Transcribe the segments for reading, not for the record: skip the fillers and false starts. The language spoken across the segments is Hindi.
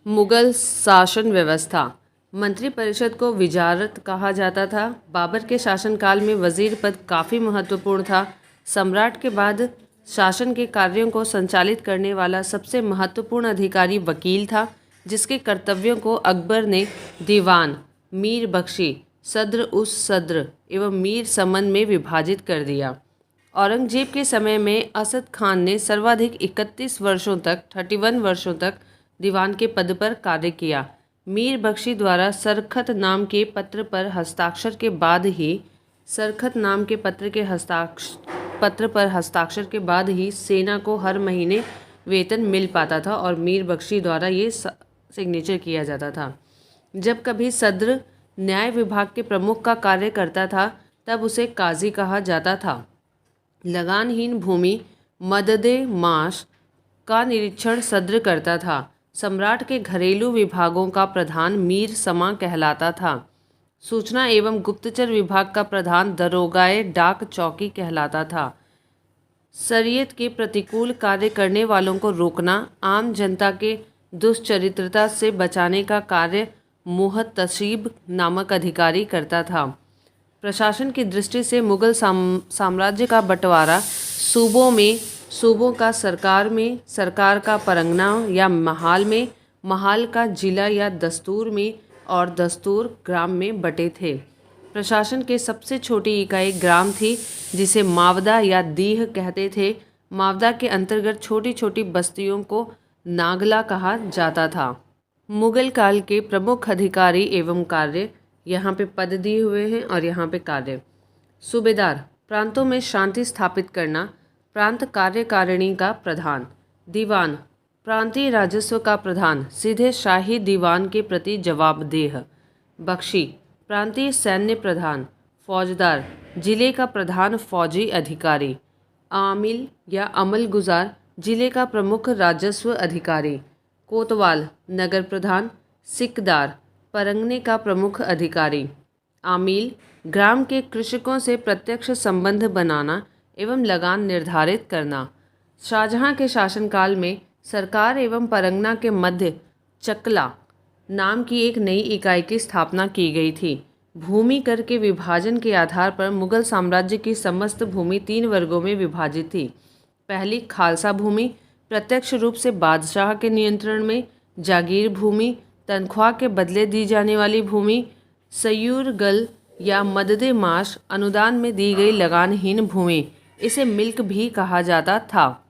मुगल शासन व्यवस्था। मंत्रिपरिषद को विजारत कहा जाता था। बाबर के शासनकाल में वजीर पद काफ़ी महत्वपूर्ण था। सम्राट के बाद शासन के कार्यों को संचालित करने वाला सबसे महत्वपूर्ण अधिकारी वकील था, जिसके कर्तव्यों को अकबर ने दीवान, मीर बख्शी, सद्र उस सद्र एवं मीर समन में विभाजित कर दिया। औरंगजेब के समय में असद खान ने सर्वाधिक 31 वर्षों तक दीवान के पद पर कार्य किया। मीर बख्शी द्वारा सरखत नाम के पत्र पर हस्ताक्षर के बाद ही सेना को हर महीने वेतन मिल पाता था और मीर बख्शी द्वारा ये सिग्नेचर किया जाता था। जब कभी सद्र न्याय विभाग के प्रमुख का कार्य करता था, तब उसे काजी कहा जाता था। लगानहीन भूमि मददे माश का निरीक्षण सद्र करता था। सम्राट के घरेलू विभागों का प्रधान मीर समा कहलाता था। सूचना एवं गुप्तचर विभाग का प्रधान दरोगाए डाक चौकी कहलाता था। शरीयत के प्रतिकूल कार्य करने वालों को रोकना, आम जनता के दुष्चरित्रता से बचाने का कार्य मुहतसिब नामक अधिकारी करता था। प्रशासन की दृष्टि से मुगल साम्राज्य का बंटवारा सूबों का सरकार में, सरकार का परगना या महाल में, महाल का जिला या दस्तूर में और दस्तूर ग्राम में बटे थे। प्रशासन के सबसे छोटी इकाई ग्राम थी, जिसे मावदा या दीह कहते थे। मावदा के अंतर्गत छोटी छोटी बस्तियों को नागला कहा जाता था। मुगल काल के प्रमुख अधिकारी एवं कार्य, यहाँ पे पद दिए हुए हैं और यहाँ पे कार्य। सूबेदार, प्रांतों में शांति स्थापित करना, प्रांत कार्यकारिणी का प्रधान। दीवान, प्रांतीय राजस्व का प्रधान, सीधे शाही दीवान के प्रति जवाबदेह। बख्शी, प्रांतीय सैन्य प्रधान। फौजदार, जिले का प्रधान फौजी अधिकारी। आमिल या अमलगुजार, जिले का प्रमुख राजस्व अधिकारी। कोतवाल, नगर प्रधान। सिकदार, परगने का प्रमुख अधिकारी। आमिल, ग्राम के कृषकों से प्रत्यक्ष संबंध बनाना एवं लगान निर्धारित करना। शाहजहां के शासनकाल में सरकार एवं परगना के मध्य चकला नाम की एक नई इकाई की स्थापना की गई थी। भूमि कर के विभाजन के आधार पर मुगल साम्राज्य की समस्त भूमि 3 वर्गों में विभाजित थी। पहली खालसा भूमि, प्रत्यक्ष रूप से बादशाह के नियंत्रण में। जागीर भूमि, तनख्वाह के बदले दी जाने वाली भूमि। सयूरगल या मददे माश, अनुदान में दी गई लगानहीन भूमि, इसे मिल्क भी कहा जाता था।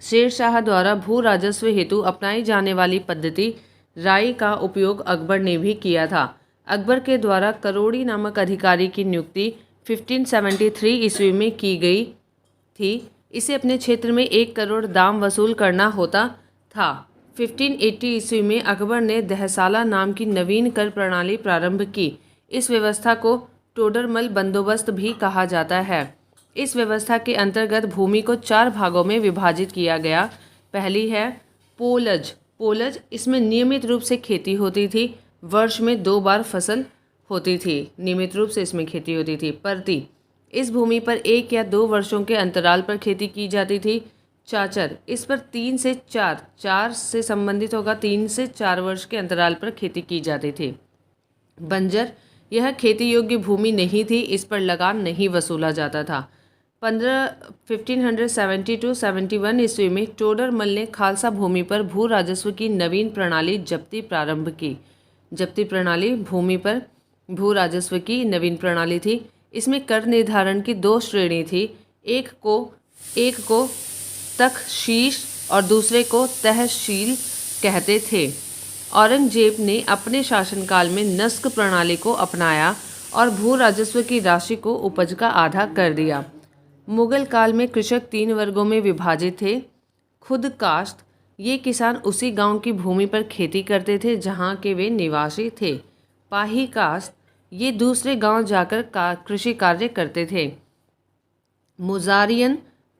शेरशाह द्वारा भू राजस्व हेतु अपनाई जाने वाली पद्धति राई का उपयोग अकबर ने भी किया था। अकबर के द्वारा करोड़ी नामक अधिकारी की नियुक्ति 1573 ईस्वी में की गई थी। इसे अपने क्षेत्र में 1 करोड़ दाम वसूल करना होता था। 1580 ईस्वी में अकबर ने दहसाला नाम की नवीन कर प्रणाली प्रारंभ की। इस व्यवस्था को टोडरमल बंदोबस्त भी कहा जाता है। इस व्यवस्था के अंतर्गत भूमि को 4 भागों में विभाजित किया गया। पहली है पोलज, इसमें नियमित रूप से खेती होती थी। वर्ष में 2 बार फसल होती थी। नियमित रूप से इसमें खेती होती थी। परती, इस भूमि पर 1 या 2 वर्षों के अंतराल पर खेती की जाती थी। चाचर, इस पर 3 से 4 से संबंधित होगा, 3 से 4 वर्ष के अंतराल पर खेती की जाती थी। बंजर, यह खेती योग्य भूमि नहीं थी, इस पर लगान नहीं वसूला जाता था। 1572-71 ईस्वी में टोडरमल ने खालसा भूमि पर भू राजस्व की नवीन प्रणाली जब्ती प्रारंभ की। जब्ती प्रणाली भूमि पर भू राजस्व की नवीन प्रणाली थी। इसमें कर निर्धारण की 2 श्रेणी थी। एक को तखशीश और दूसरे को तहसील कहते थे। औरंगजेब ने अपने शासनकाल में नस्क प्रणाली को अपनाया और भू राजस्व की राशि को उपज का आधा कर दिया। मुगल काल में कृषक 3 वर्गों में विभाजित थे। खुद काश्त, ये किसान उसी गांव की भूमि पर खेती करते थे जहां के वे निवासी थे। पाही काश्त, ये दूसरे गांव जाकर कृषि कार्य करते थे। मुजारियन,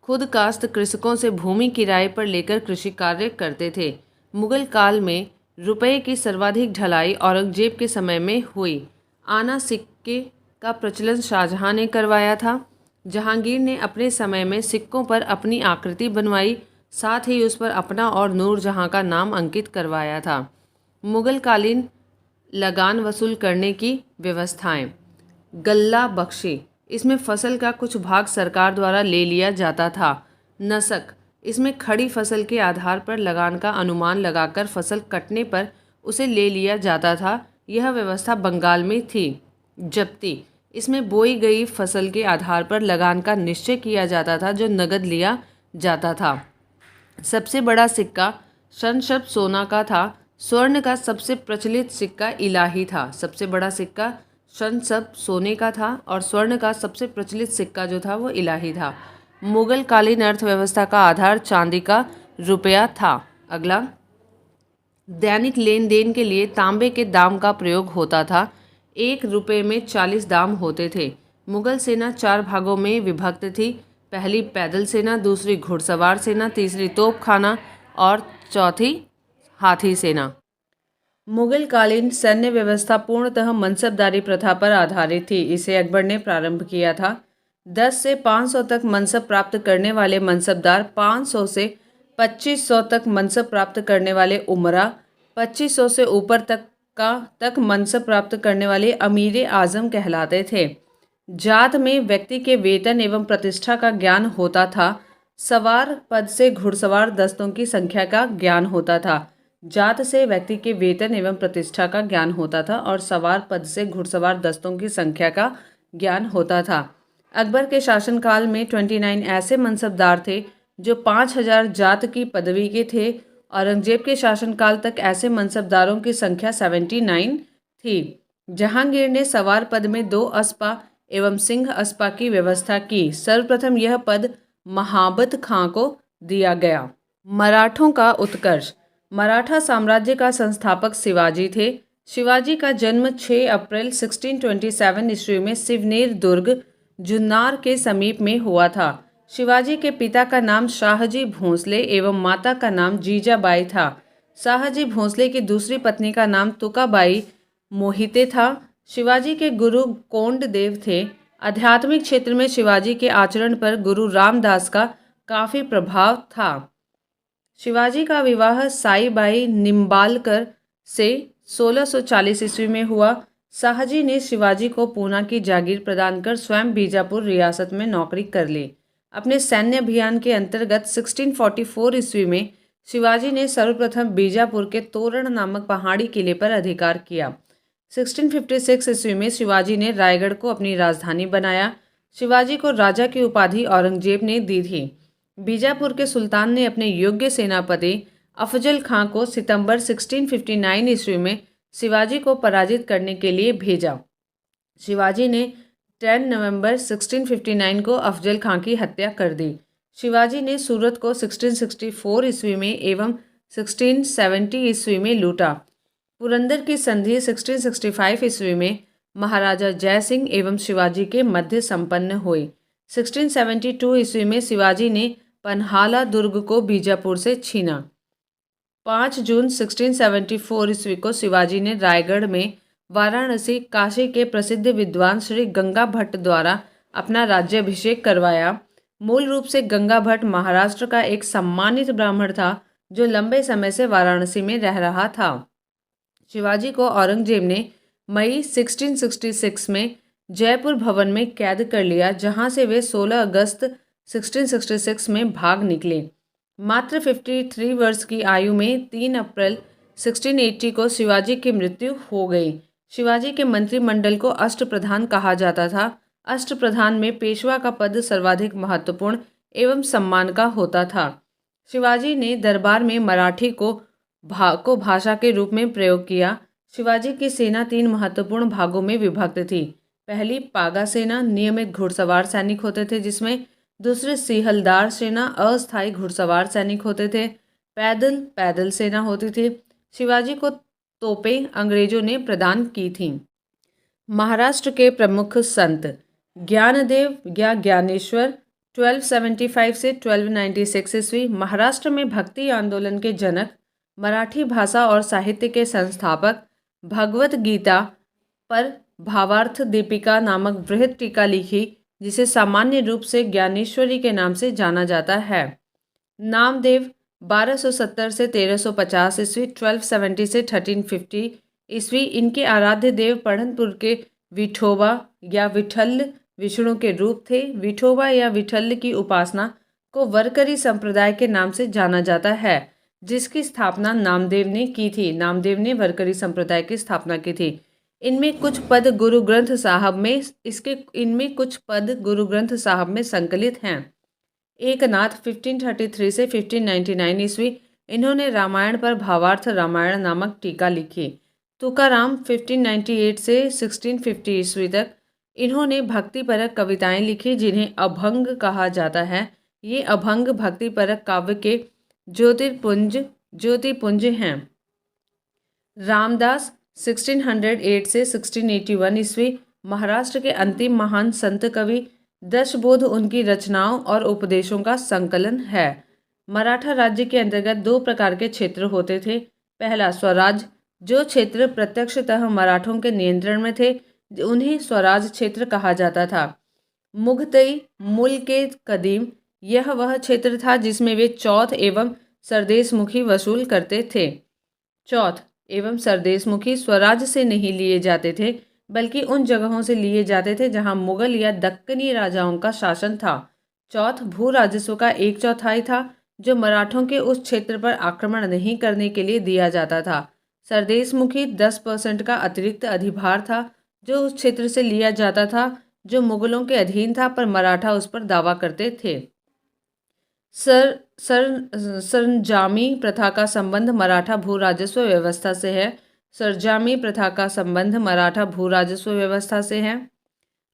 खुद काश्त कृषकों से भूमि किराए पर लेकर कृषि कार्य करते थे। मुगल काल में रुपये की सर्वाधिक ढलाई औरंगजेब के समय में हुई। आना सिक्के का प्रचलन शाहजहां ने करवाया था। जहांगीर ने अपने समय में सिक्कों पर अपनी आकृति बनवाई, साथ ही उस पर अपना और नूरजहां का नाम अंकित करवाया था। मुगलकालीन लगान वसूल करने की व्यवस्थाएं। गल्ला बख्शी, इसमें फसल का कुछ भाग सरकार द्वारा ले लिया जाता था। नसक, इसमें खड़ी फसल के आधार पर लगान का अनुमान लगाकर फसल कटने पर उसे ले लिया जाता था। यह व्यवस्था बंगाल में थी। जब्ती, इसमें बोई गई फसल के आधार पर लगान का निश्चय किया जाता था जो नगद लिया जाता था। सबसे बड़ा सिक्का शन शब्द सोना का था। स्वर्ण का सबसे प्रचलित सिक्का इलाही था। सबसे बड़ा सिक्का शन शब्द सोने का था और स्वर्ण का सबसे प्रचलित सिक्का जो था वो इलाही था। मुगल कालीन अर्थव्यवस्था का आधार चांदी का रुपया था। अगला, दैनिक लेन देन के लिए तांबे के दाम का प्रयोग होता था। 1 रुपये में 40 दाम होते थे। मुगल सेना 4 भागों में विभक्त थी। पहली पैदल सेना, दूसरी घुड़सवार सेना, तीसरी तोपखाना और चौथी हाथी सेना। मुगल कालीन सैन्य व्यवस्था पूर्णतः मनसबदारी प्रथा पर आधारित थी। इसे अकबर ने प्रारंभ किया था। 10 से 500 तक मनसब प्राप्त करने वाले मनसबदार, 500 से 2500 तक मनसब प्राप्त करने वाले उमरा, 2500 से ऊपर तक मनसब प्राप्त करने वाले अमीर आजम कहलाते थे। जात में व्यक्ति के वेतन एवं प्रतिष्ठा का ज्ञान होता था। सवार पद से घुड़सवार दस्तों की संख्या का ज्ञान होता था। जात से व्यक्ति के वेतन एवं प्रतिष्ठा का ज्ञान होता था और सवार पद से घुड़सवार दस्तों की संख्या का ज्ञान होता था। अकबर के शासनकाल में 29 ऐसे मनसबदार थे जो 5000 जात की पदवी के थे। औरंगजेब के शासनकाल तक ऐसे मनसबदारों की संख्या 79 थी। जहांगीर ने सवार पद में 2 अस्पा एवं सिंह अस्पा की व्यवस्था की। सर्वप्रथम यह पद महाबत खां को दिया गया। मराठों का उत्कर्ष। मराठा साम्राज्य का संस्थापक शिवाजी थे। शिवाजी का जन्म 6 अप्रैल 1627 ईस्वी में सिवनेर दुर्ग, जुन्नार के समीप में हुआ था। शिवाजी के पिता का नाम शाहजी भोंसले एवं माता का नाम जीजाबाई था। शाहजी भोंसले की दूसरी पत्नी का नाम तुकाबाई मोहिते था। शिवाजी के गुरु कोंडदेव थे। आध्यात्मिक क्षेत्र में शिवाजी के आचरण पर गुरु रामदास का काफ़ी प्रभाव था। शिवाजी का विवाह साईबाई निम्बालकर से 1640 ईस्वी में हुआ। शाहजी ने शिवाजी को पूना की जागीर प्रदान कर स्वयं बीजापुर रियासत में नौकरी कर ली। अपने सैन्य अभियान के अंतर्गत 1644 ईस्वी में शिवाजी ने सर्वप्रथम बीजापुर के तोरण नामक पहाड़ी किले पर अधिकार किया। 1656 ईस्वी में शिवाजी ने रायगढ़ को अपनी राजधानी बनाया। शिवाजी को राजा की उपाधि औरंगजेब ने दी थी। बीजापुर के सुल्तान ने अपने योग्य सेनापति अफजल खां को सितंबर 1659 ईस्वी में शिवाजी को पराजित करने के लिए भेजा। शिवाजी ने 10 नवंबर 1659 को अफजल खां की हत्या कर दी। शिवाजी ने सूरत को 1664 ईस्वी में एवं 1670 ईस्वी में लूटा। पुरंदर की संधि 1665 ईस्वी में महाराजा जय सिंह एवं शिवाजी के मध्य संपन्न हुई। 1672 ईस्वी में शिवाजी ने पन्हाला दुर्ग को बीजापुर से छीना। 5 जून 1674 ईस्वी को शिवाजी ने रायगढ़ में वाराणसी काशी के प्रसिद्ध विद्वान श्री गंगा भट्ट द्वारा अपना राज्याभिषेक करवाया। मूल रूप से गंगा भट्ट महाराष्ट्र का एक सम्मानित ब्राह्मण था जो लंबे समय से वाराणसी में रह रहा था। शिवाजी को औरंगजेब ने मई 1666 में जयपुर भवन में कैद कर लिया, जहां से वे 16 अगस्त 1666 में भाग निकले। मात्र 53 वर्ष की आयु में 3 अप्रैल 1680 को शिवाजी की मृत्यु हो गई। शिवाजी के मंत्रिमंडल को अष्टप्रधान कहा जाता था। अष्टप्रधान में पेशवा का पद सर्वाधिक महत्वपूर्ण एवं सम्मान का होता था। शिवाजी ने दरबार में मराठी को भाषा के रूप में प्रयोग किया। शिवाजी की सेना 3 महत्वपूर्ण भागों में विभक्त थी। पहली पागा सेना, नियमित घुड़सवार सैनिक होते थे, जिसमें दूसरे सिहलदार सेना, अस्थायी घुड़सवार सैनिक होते थे। पैदल सेना होती थी। शिवाजी को तोपें अंग्रेजों ने प्रदान की थीं। महाराष्ट्र के प्रमुख संत ज्ञानदेव या ज्ञानेश्वर 1275 से 1296 ईस्वी, महाराष्ट्र में भक्ति आंदोलन के जनक, मराठी भाषा और साहित्य के संस्थापक, भगवत गीता पर भावार्थ दीपिका नामक बृहद टीका लिखी, जिसे सामान्य रूप से ज्ञानेश्वरी के नाम से जाना जाता है। नामदेव 1270 से 1350 ईस्वी, 1270 से 1350 ईस्वी इनके आराध्य देव पढ़नपुर के विठोबा या विठल विष्णु के रूप थे। विठोबा या विठल की उपासना को वरकरी संप्रदाय के नाम से जाना जाता है, जिसकी स्थापना नामदेव ने की थी। नामदेव ने वरकरी संप्रदाय की स्थापना की थी। इनमें कुछ पद गुरु ग्रंथ साहब में संकलित हैं। एकनाथ 1533 से 1599 ईस्वी, इन्होंने रामायण पर भावार्थ रामायण नामक टीका लिखी। तुकाराम 1598 से 1650 ईस्वी तक इन्होंने भक्तिपरक कविताएं लिखी, जिन्हें अभंग कहा जाता है। ये अभंग भक्तिपरक काव्य के ज्योतिपुंज हैं। रामदास 1608 से 1681 ईस्वी, महाराष्ट्र के अंतिम महान संत कवि। दशबोध उनकी रचनाओं और उपदेशों का संकलन है। मराठा राज्य के अंतर्गत दो प्रकार के क्षेत्र होते थे। पहला स्वराज, जो क्षेत्र प्रत्यक्षतः मराठों के नियंत्रण में थे, उन्हें स्वराज क्षेत्र कहा जाता था। मुगतई मुल्क के कदीम, यह वह क्षेत्र था जिसमें वे चौथ एवं सरदेशमुखी वसूल करते थे। चौथ एवं सरदेशमुखी स्वराज से नहीं लिए जाते थे, बल्कि उन जगहों से लिए जाते थे जहां मुगल या दक्कनी राजाओं का शासन था। चौथ भू राजस्व का 1/4 था, जो मराठों के उस क्षेत्र पर आक्रमण नहीं करने के लिए दिया जाता था। सरदेशमुखी 10% का अतिरिक्त अधिभार था, जो उस क्षेत्र से लिया जाता था जो मुगलों के अधीन था, पर मराठा उस पर दावा करते थे। सरंजामी प्रथा का संबंध मराठा भू राजस्व व्यवस्था से है। सरंजामी प्रथा का संबंध मराठा भू राजस्व व्यवस्था से है।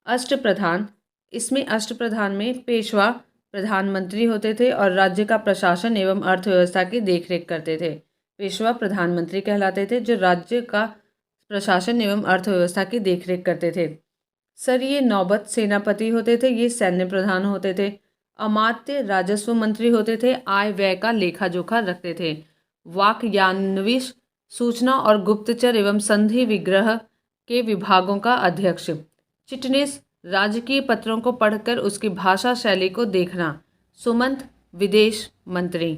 अष्टप्रधान, इसमें अष्टप्रधान में पेशवा प्रधानमंत्री होते थे और राज्य का प्रशासन एवं अर्थव्यवस्था की देखरेख करते थे। पेशवा प्रधानमंत्री कहलाते थे, जो राज्य का प्रशासन एवं अर्थव्यवस्था की देखरेख करते थे। सर ये नौबत सेनापति होते थे, ये सैन्य प्रधान होते थे। अमात्य राजस्व मंत्री होते थे, आय व्यय का लेखा जोखा रखते थे। वाक्यान्विश, सूचना और गुप्तचर एवं संधि विग्रह के विभागों का अध्यक्ष। चिटनेस, राजकीय पत्रों को पढ़कर उसकी भाषा शैली को देखना। सुमंत, विदेश मंत्री।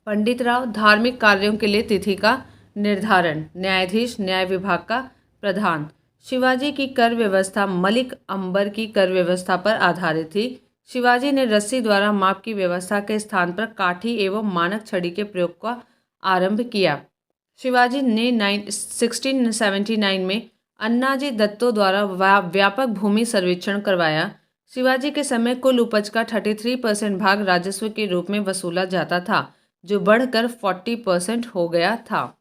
पंडित राव, धार्मिक कार्यों के लिए तिथि का निर्धारण। न्यायाधीश, न्याय विभाग का प्रधान। शिवाजी की कर व्यवस्था मलिक अंबर की कर व्यवस्था पर आधारित थी। शिवाजी ने रस्सी द्वारा माप की व्यवस्था के स्थान पर काठी एवं मानक छड़ी के प्रयोग का आरंभ किया। शिवाजी ने 1679 में अन्नाजी दत्तो द्वारा व्यापक भूमि सर्वेक्षण करवाया। शिवाजी के समय कुल उपज का 33% भाग राजस्व के रूप में वसूला जाता था, जो बढ़कर 40% हो गया था।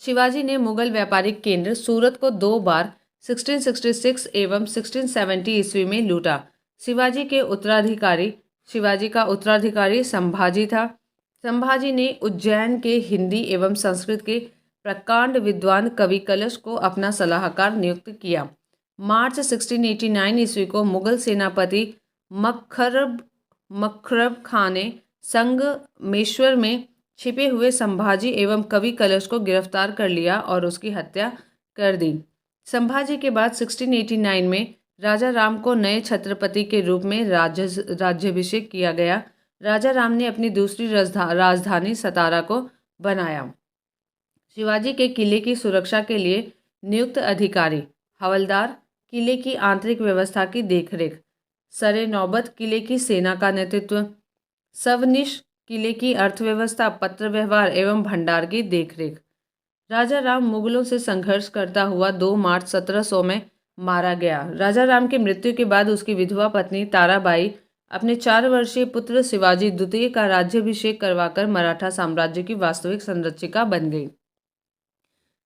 शिवाजी ने मुगल व्यापारिक केंद्र सूरत को 2 बार 1666 एवं 1670 ईस्वी में लूटा। शिवाजी का उत्तराधिकारी संभाजी था। संभाजी ने उज्जैन के हिंदी एवं संस्कृत के प्रकांड विद्वान कवि कलश को अपना सलाहकार नियुक्त किया। मार्च 1689 ईस्वी को मुगल सेनापति मखरब खां ने संगमेश्वर में छिपे हुए संभाजी एवं कवि कलश को गिरफ्तार कर लिया और उसकी हत्या कर दी। संभाजी के बाद 1689 में राजा राम को नए छत्रपति के रूप में राज्याभिषेक किया गया। राजा राम ने अपनी दूसरी राजधानी सतारा को बनाया। शिवाजी के किले की सुरक्षा के लिए नियुक्त अधिकारी। हवलदार, किले की आंतरिक व्यवस्था की देखरेख। सरे नौबत, किले की सेना का नेतृत्व। सवनिश, किले की अर्थव्यवस्था, पत्र व्यवहार एवं भंडार की देखरेख। राजा राम मुगलों से संघर्ष करता हुआ 2 मार्च 1700 में मारा गया। राजा राम की मृत्यु के बाद उसकी विधवा पत्नी ताराबाई अपने 4 वर्षीय पुत्र शिवाजी द्वितीय का राज्याभिषेक करवाकर मराठा साम्राज्य की वास्तविक संरक्षिका बन गई।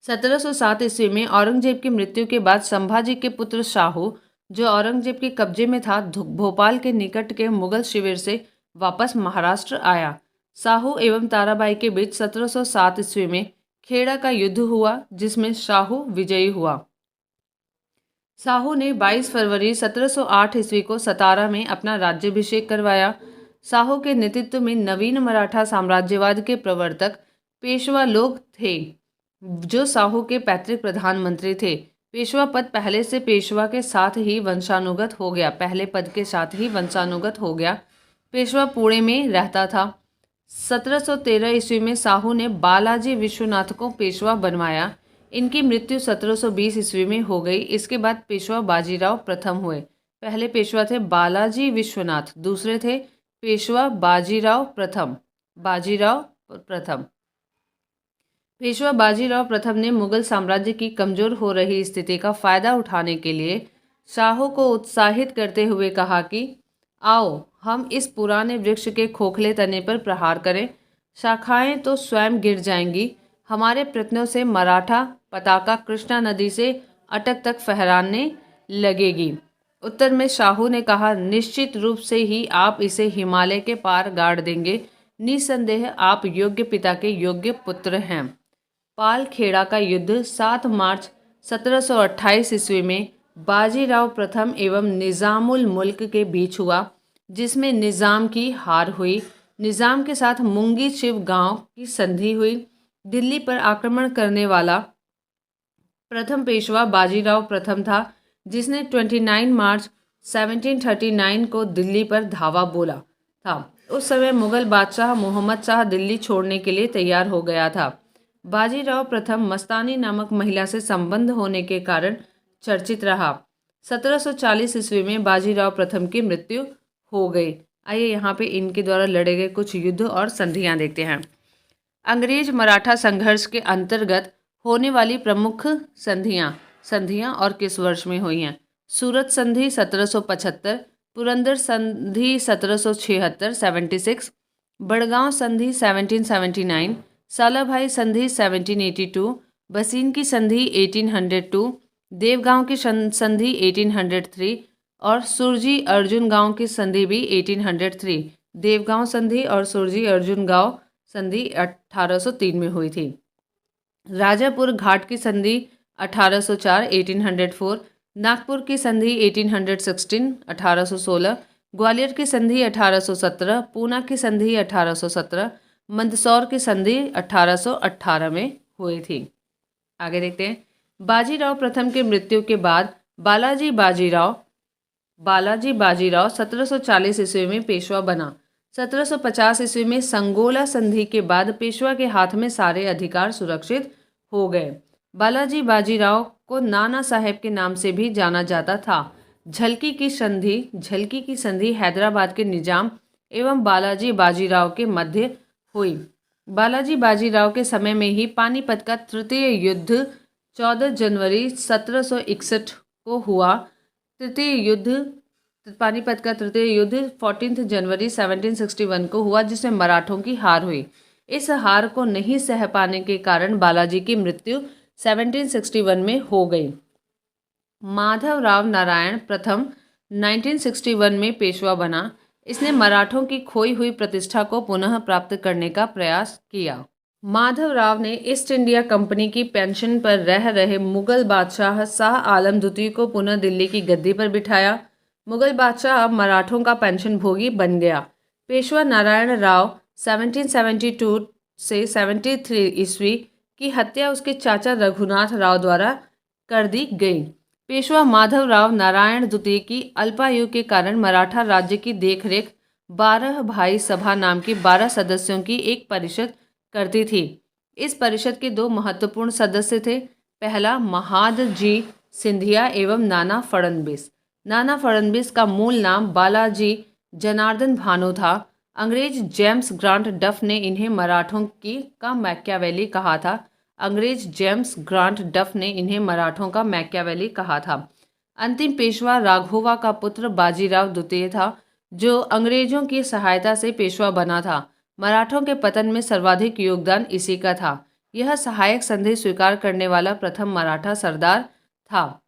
1707 ईस्वी में औरंगजेब की मृत्यु के बाद संभाजी के पुत्र शाहू, जो औरंगजेब के कब्जे में था, भोपाल के निकट के मुगल शिविर से वापस महाराष्ट्र आया। शाहू एवं ताराबाई के बीच 1707 ईस्वी में खेड़ा का युद्ध हुआ, जिसमें शाहू विजयी हुआ। शाहू ने 22 फरवरी 1708 ईस्वी को सतारा में अपना राज्याभिषेक करवाया। शाहू के नेतृत्व में नवीन मराठा साम्राज्यवाद के प्रवर्तक पेशवा लोग थे, जो शाहू के पैतृक प्रधानमंत्री थे। पेशवा पद पहले पेशवा के साथ ही वंशानुगत हो गया। पेशवा पुणे में रहता था। 1713 ईस्वी में साहू ने बालाजी विश्वनाथ को पेशवा बनवाया। इनकी मृत्यु 1720 ईस्वी में हो गई। इसके बाद पेशवा बाजीराव प्रथम हुए। पहले पेशवा थे बालाजी विश्वनाथ, दूसरे थे पेशवा बाजीराव प्रथम। पेशवा बाजीराव प्रथम ने मुगल साम्राज्य की कमजोर हो रही स्थिति का फायदा उठाने के लिए शाहों को उत्साहित करते हुए कहा कि आओ हम इस पुराने वृक्ष के खोखले तने पर प्रहार करें, शाखाएं तो स्वयं गिर जाएंगी। हमारे प्रयत्नों से मराठा पताका कृष्णा नदी से अटक तक फहराने लगेगी। उत्तर में शाहू ने कहा, निश्चित रूप से ही आप इसे हिमालय के पार गाड़ देंगे। निसंदेह आप योग्य पिता के योग्य पुत्र हैं। पालखेड़ा का युद्ध 7 मार्च 1728 ईस्वी में बाजीराव प्रथम एवं निज़ामुल मुल्क के बीच हुआ, जिसमें निज़ाम की हार हुई। निज़ाम के साथ मुंगी शिव गांव की संधि हुई। दिल्ली पर आक्रमण करने वाला प्रथम पेशवा बाजीराव प्रथम था, जिसने 29 मार्च 1739 को दिल्ली पर धावा बोला था। उस समय मुगल बादशाह मोहम्मद शाह दिल्ली छोड़ने के लिए तैयार हो गया था। बाजीराव प्रथम मस्तानी नामक महिला से संबंध होने के कारण चर्चित रहा। 1740 ईस्वी में बाजीराव प्रथम की मृत्यु हो गई। आइए यहाँ पे इनके द्वारा लड़े गए कुछ युद्ध और संधियाँ देखते हैं। अंग्रेज मराठा संघर्ष के अंतर्गत होने वाली प्रमुख संधियाँ और किस वर्ष में हुई हैं? सूरत संधि 1775, पुरंदर संधि 1776 76, बड़गांव संधि 1779, सालाभाई संधि 1782, बसीन की संधि 1802, देवगांव की संधि 1803 और सुरजी अर्जुन गांव की संधि भी 1803। देवगांव संधि और सुरजी अर्जुन गांव संधि 1803 में हुई थी। राजापुर घाट की संधि 1804 1804, नागपुर की संधि 1816 1816, ग्वालियर की संधि 1817, पूना की संधि 1817, मंदसौर की संधि 1818 में हुई थी। आगे देखते हैं। बाजीराव प्रथम की मृत्यु के बाद बालाजी बाजीराव 1740 ईस्वी में पेशवा बना। 1750 ईस्वी में संगोला संधि के बाद पेशवा के हाथ में सारे अधिकार सुरक्षित हो गए। बालाजी बाजीराव को नाना साहेब के नाम से भी जाना जाता था। झलकी की संधि हैदराबाद के निजाम एवं बालाजी बाजीराव के मध्य हुई। बालाजी बाजीराव के समय में ही पानीपत का तृतीय युद्ध 14 जनवरी 1761 को हुआ। पानीपत का तृतीय युद्ध 14 जनवरी 1761 को हुआ, जिसमें मराठों की हार हुई। इस हार को नहीं सह पाने के कारण बालाजी की मृत्यु 1761 में हो गई। माधवराव नारायण प्रथम 1961 में पेशवा बना। इसने मराठों की खोई हुई प्रतिष्ठा को पुनः प्राप्त करने का प्रयास किया। माधवराव ने ईस्ट इंडिया कंपनी की पेंशन पर रह रहे मुगल बादशाह शाह आलम द्वितीय को पुनः दिल्ली की गद्दी पर बिठाया। मुगल बादशाह अब मराठों का पेंशन भोगी बन गया। पेशवा नारायण राव 1772 से 73 ईस्वी की हत्या उसके चाचा रघुनाथ राव द्वारा कर दी गई। पेशवा माधवराव नारायण द्वितीय की अल्पायु के कारण मराठा राज्य की देखरेख 12 भाई सभा नाम की 12 सदस्यों की एक परिषद करती थी। इस परिषद के 2 महत्वपूर्ण सदस्य थे। पहला महादजी सिंधिया एवं नाना फडणवीस। नाना फडणवीस का मूल नाम बालाजी जनार्दन भानु था। अंग्रेज जेम्स ग्रांट डफ ने इन्हें मराठों का मैकियावेली कहा था। अंतिम पेशवा राघोवा का पुत्र बाजीराव द्वितीय था, जो अंग्रेजों की सहायता से पेशवा बना था। मराठों के पतन में सर्वाधिक योगदान इसी का था। यह सहायक संधि स्वीकार करने वाला प्रथम मराठा सरदार था।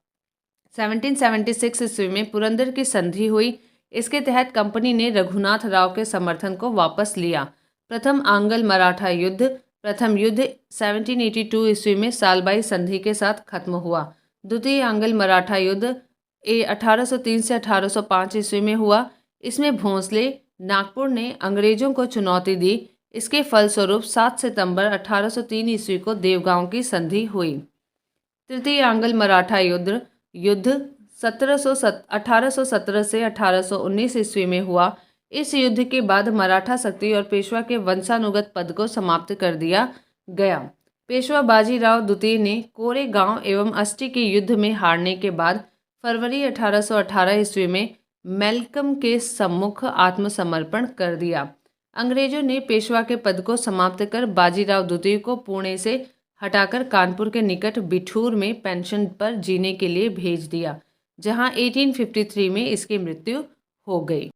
1776 ईस्वी में पुरंदर की संधि हुई। इसके तहत कंपनी ने रघुनाथ राव के समर्थन को वापस लिया। प्रथम आंग्ल मराठा युद्ध 1782 ईस्वी में सालबाई संधि के साथ खत्म हुआ। द्वितीय आंग्ल मराठा युद्ध 1803 से 1805 ईस्वी में हुआ। इसमें भोंसले नागपुर ने अंग्रेजों को चुनौती दी। इसके फलस्वरूप 7 सितंबर 1803 ईस्वी को देवगांव की संधि हुई। तृतीय आंग्ल मराठा युद्ध 1817 से 1819 ईस्वी में हुआ। इस युद्ध के बाद मराठा शक्ति और पेशवा के वंशानुगत पद को समाप्त कर दिया गया। पेशवा बाजीराव द्वितीय ने कोरेगांव एवं अस्टी के युद्ध में हारने के बाद फरवरी 1818 ईस्वी में मैल्कम के सम्मुख आत्मसमर्पण कर दिया। अंग्रेजों ने पेशवा के पद को समाप्त कर बाजीराव द्वितीय को पुणे से हटाकर कानपुर के निकट बिठूर में पेंशन पर जीने के लिए भेज दिया, जहां 1853 में इसकी मृत्यु हो गई।